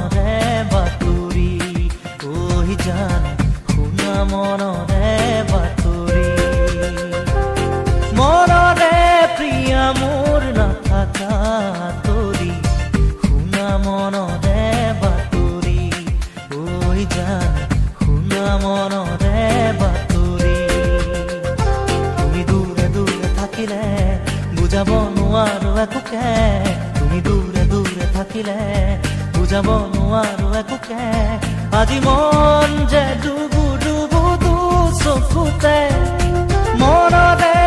মনৰে বাতৰি ঐ জান শুনা মনৰে বাতৰি মনৰে প্ৰিয়া মোৰ নাথাকা তৰি শুনা মনৰে বাতৰি ঐ জান শুনা মনৰে বাতৰি তুমি দূৰে দূৰে থাকিলে বুজাব নোৱাৰো একোকে তুমি দূৰে দূৰে থাকিলে বুজাব নোৱাৰো একোকে আজি মন যে ডুবু ডুবু চকুতে মনৰে